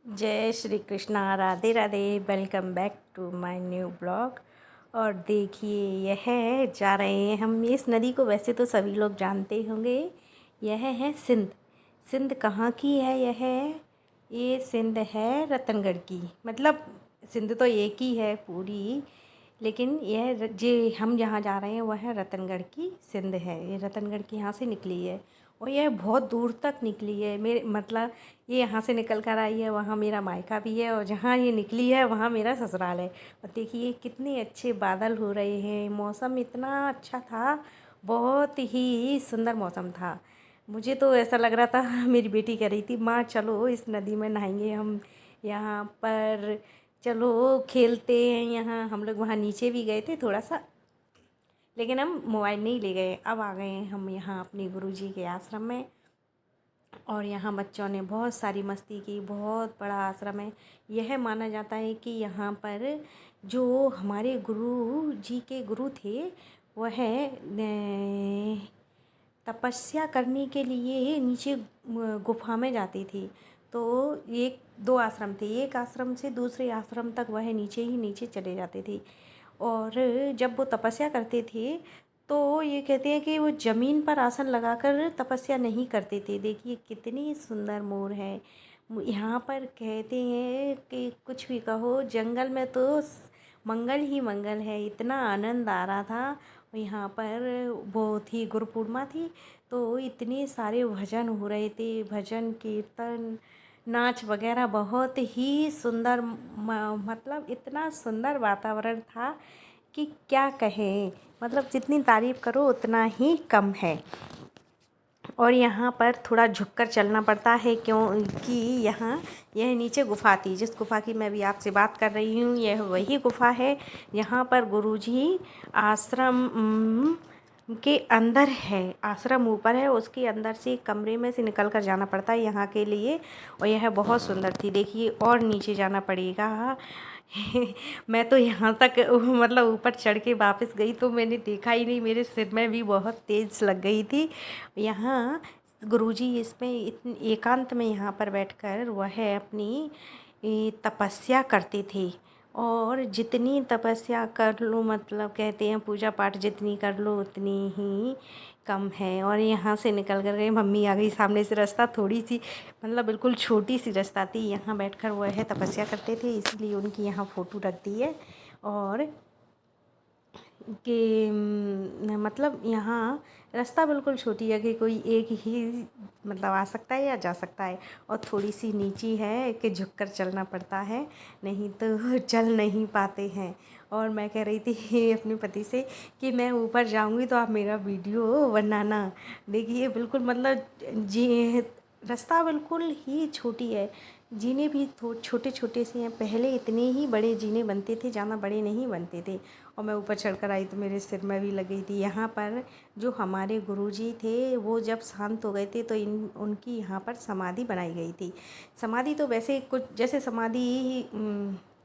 जय Shri Krishna, Radhe Radhe. Welcome back to my new blog. और देखिए, यह जा रहे हैं हम इस नदी को। वैसे तो सभी लोग जानते ही होंगे, यह है सिंध। सिंध कहाँ की है? ये सिंध है रतनगढ़ की। मतलब सिंध तो एक ही है पूरी, लेकिन यह जे हम जहाँ जा रहे हैं वह है रतनगढ़ की सिंध है। ये रतनगढ़ की यहाँ से निकली है और यह बहुत दूर तक निकली है। मेरे मतलब ये यहाँ से निकल कर आई है, वहाँ मेरा मायका भी है और जहाँ ये निकली है वहाँ मेरा ससुराल है। और देखिए कितने अच्छे बादल हो रहे हैं, मौसम इतना अच्छा था, बहुत ही सुंदर मौसम था। मुझे तो ऐसा लग रहा था मेरी बेटी कह रही थी, माँ चलो इस नदी में नहाएंगे हम, यहाँ पर चलो खेलते हैं। यहाँ हम लोग वहाँ नीचे भी गए थे थोड़ा सा, लेकिन हम मोबाइल नहीं ले गए। अब आ गए हैं हम यहाँ अपने गुरुजी के आश्रम में और यहाँ बच्चों ने बहुत सारी मस्ती की। बहुत बड़ा आश्रम है। यह माना जाता है कि यहाँ पर जो हमारे गुरु जी के गुरु थे वह तपस्या करने के लिए नीचे गुफा में जाती थी। तो एक दो आश्रम थे, एक आश्रम से दूसरे आश्रम तक वह नीचे ही नीचे चले जाते थे। और जब वो तपस्या करते थे तो ये कहते हैं कि वो ज़मीन पर आसन लगाकर तपस्या नहीं करते थे। देखिए कितनी सुंदर मोर है। यहाँ पर कहते हैं कि कुछ भी कहो, जंगल में तो मंगल ही मंगल है। इतना आनंद आ रहा था। यहाँ पर बहुत ही गुरु पूर्णिमा थी तो इतने सारे भजन हो रहे थे, भजन कीर्तन नाच वगैरह। बहुत ही सुंदर मतलब इतना सुंदर वातावरण था कि क्या कहें। मतलब जितनी तारीफ़ करो उतना ही कम है। और यहाँ पर थोड़ा झुककर चलना पड़ता है क्योंकि यहाँ यह नीचे गुफ़ा थी। जिस गुफ़ा की मैं भी आपसे बात कर रही हूँ यह वही गुफ़ा है। यहाँ पर गुरुजी आश्रम के अंदर है। आश्रम ऊपर है, उसके अंदर से कमरे में से निकल कर जाना पड़ता है यहाँ के लिए। और यह बहुत सुंदर थी। देखिए और नीचे जाना पड़ेगा। मैं तो यहाँ तक मतलब ऊपर चढ़ के वापस गई तो मैंने देखा ही नहीं, मेरे सिर में भी बहुत तेज़ लग गई थी। यहाँ गुरुजी इसमें एकांत में यहाँ पर बैठकर वह अपनी तपस्या करते थे। और जितनी तपस्या कर लो, मतलब कहते हैं पूजा पाठ जितनी कर लो उतनी ही कम है। और यहाँ से निकल कर गए, मम्मी आ गई सामने से। रास्ता थोड़ी सी मतलब बिल्कुल छोटी सी रास्ता थी। यहाँ बैठकर वह तपस्या करते थे, इसलिए उनकी यहाँ फ़ोटो रख दी है। और कि मतलब यहाँ रास्ता बिल्कुल छोटी है कि कोई एक ही मतलब आ सकता है या जा सकता है। और थोड़ी सी नीची है कि झुककर चलना पड़ता है, नहीं तो चल नहीं पाते हैं। और मैं कह रही थी अपने पति से कि मैं ऊपर जाऊंगी तो आप मेरा वीडियो बनाना। देखिए बिल्कुल मतलब जी रास्ता बिल्कुल ही छोटी है। जीने भी छोटे छोटे से हैं। पहले इतने ही बड़े जीने बनते थे, ज़्यादा बड़े नहीं बनते थे। और मैं ऊपर चढ़कर आई तो मेरे सिर में भी लगी थी। यहाँ पर जो हमारे गुरुजी थे वो जब शांत हो गए थे तो उनकी यहाँ पर समाधि बनाई गई थी। समाधि तो वैसे कुछ जैसे समाधि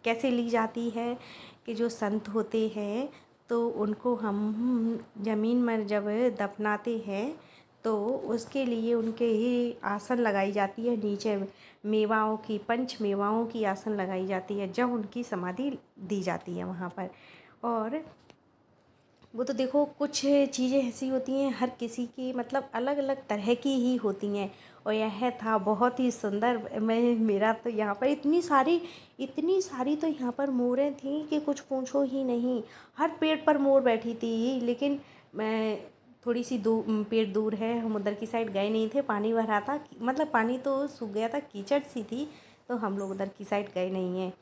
कैसे ली जाती है कि जो संत होते हैं तो उनको हम ज़मीन में जब दफनाते हैं तो उसके लिए उनके ही आसन लगाई जाती है। नीचे मेवाओं की, पंच मेवाओं की आसन लगाई जाती है जब उनकी समाधि दी जाती है वहाँ पर। और वो तो देखो कुछ चीज़ें ऐसी होती हैं हर किसी की मतलब अलग अलग तरह की ही होती हैं। और यह था बहुत ही सुंदर। मैं मेरा तो यहाँ पर इतनी सारी तो यहाँ पर मोरें थीं कि कुछ पूछो ही नहीं। हर पेड़ पर मोर बैठी थी। लेकिन मैं थोड़ी सी पेड़ दूर है, हम उधर की साइड गए नहीं थे, पानी भरा था। मतलब पानी तो सूख गया था, कीचड़ सी थी, तो हम लोग उधर की साइड गए नहीं हैं।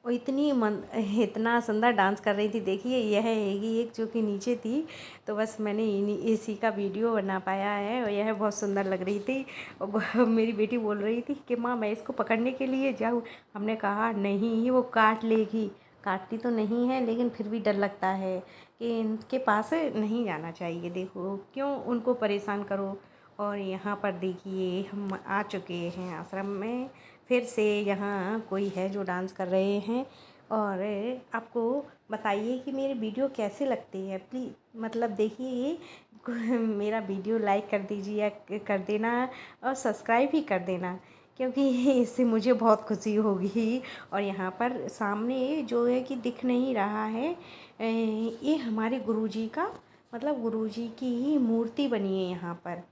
और इतना सुंदर डांस कर रही थी। देखिए यह एक जो कि नीचे थी, तो बस मैंने इसी का वीडियो बना पाया है। और यह बहुत सुंदर लग रही थी। और मेरी बेटी बोल रही थी कि माँ मैं इसको पकड़ने के लिए जाऊँ। हमने कहा नहीं, वो काट लेगी। काटती तो नहीं है लेकिन फिर भी डर लगता है कि इनके पास नहीं जाना चाहिए। देखो क्यों उनको परेशान करो। और यहाँ पर देखिए हम आ चुके हैं आश्रम में। फिर से यहाँ कोई है जो डांस कर रहे हैं। और आपको बताइए कि मेरे वीडियो कैसे लगते हैं। प्लीज़ मतलब देखिए मेरा वीडियो लाइक कर दीजिए, कर देना और सब्सक्राइब भी कर देना। क्योंकि इससे मुझे बहुत खुशी होगी। और यहाँ पर सामने जो है कि दिख नहीं रहा है, ये हमारे गुरुजी का मतलब गुरुजी की मूर्ति बनी है यहाँ पर।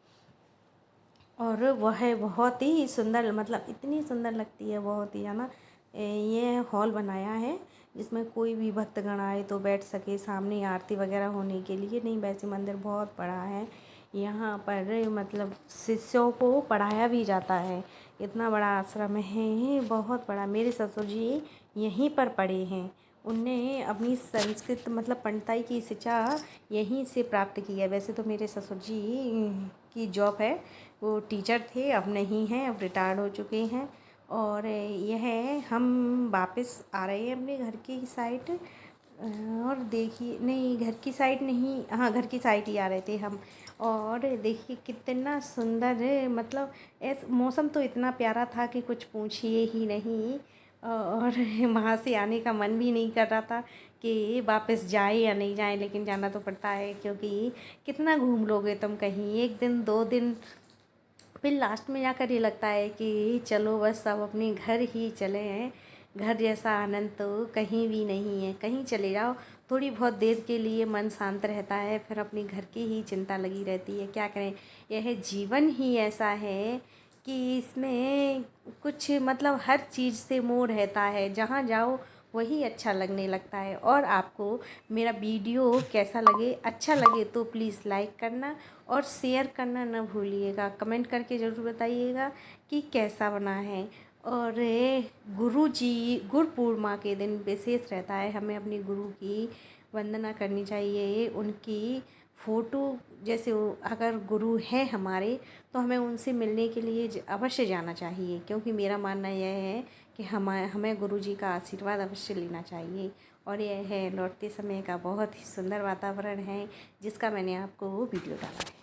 और वह बहुत ही सुंदर, मतलब इतनी सुंदर लगती है, बहुत ही, है ना। ये हॉल बनाया है जिसमें कोई भी भक्तगण आए तो बैठ सके, सामने आरती वगैरह होने के लिए। नहीं, वैसे मंदिर बहुत बड़ा है। यहाँ पर मतलब शिष्यों को पढ़ाया भी जाता है। इतना बड़ा आश्रम है, बहुत बड़ा। मेरे ससुर जी यहीं पर पढ़े हैं। उनने अपनी संस्कृत मतलब पंडिताई की शिक्षा यहीं से प्राप्त की है। वैसे तो मेरे ससुर जी की जॉब है, वो टीचर थे, अब नहीं हैं, अब रिटायर्ड हो चुके हैं। और यह हम वापस आ रहे हैं अपने घर की साइड। और देखिए, नहीं घर की साइड नहीं, हाँ घर की साइड ही आ रहे थे हम। और देखिए कितना सुंदर है, मतलब मौसम तो इतना प्यारा था कि कुछ पूछिए ही नहीं। और वहाँ से आने का मन भी नहीं कर रहा था कि वापस जाए या नहीं जाए, लेकिन जाना तो पड़ता है, क्योंकि कितना घूम लोगे तुम कहीं, एक दिन 2 दिन, फिर लास्ट में जाकर ये लगता है कि चलो बस अब अपने घर ही चले हैं। घर जैसा आनंद तो कहीं भी नहीं है। कहीं चले जाओ, थोड़ी बहुत देर के लिए मन शांत रहता है, फिर अपने घर की ही चिंता लगी रहती है। क्या करें, यह जीवन ही ऐसा है कि इसमें कुछ मतलब हर चीज़ से मोह रहता है। जहाँ जाओ वही अच्छा लगने लगता है। और आपको मेरा वीडियो कैसा लगे, अच्छा लगे तो प्लीज़ लाइक करना और शेयर करना ना भूलिएगा। कमेंट करके ज़रूर बताइएगा कि कैसा बना है। और गुरु जी गुरु पूर्णिमा के दिन विशेष रहता है, हमें अपने गुरु की वंदना करनी चाहिए। उनकी फ़ोटो जैसे अगर गुरु हैं हमारे, तो हमें उनसे मिलने के लिए अवश्य जाना चाहिए, क्योंकि मेरा मानना यह है कि हमें गुरु जी का आशीर्वाद अवश्य लेना चाहिए। और यह है लौटते समय का बहुत ही सुंदर वातावरण है, जिसका मैंने आपको वीडियो डाला है।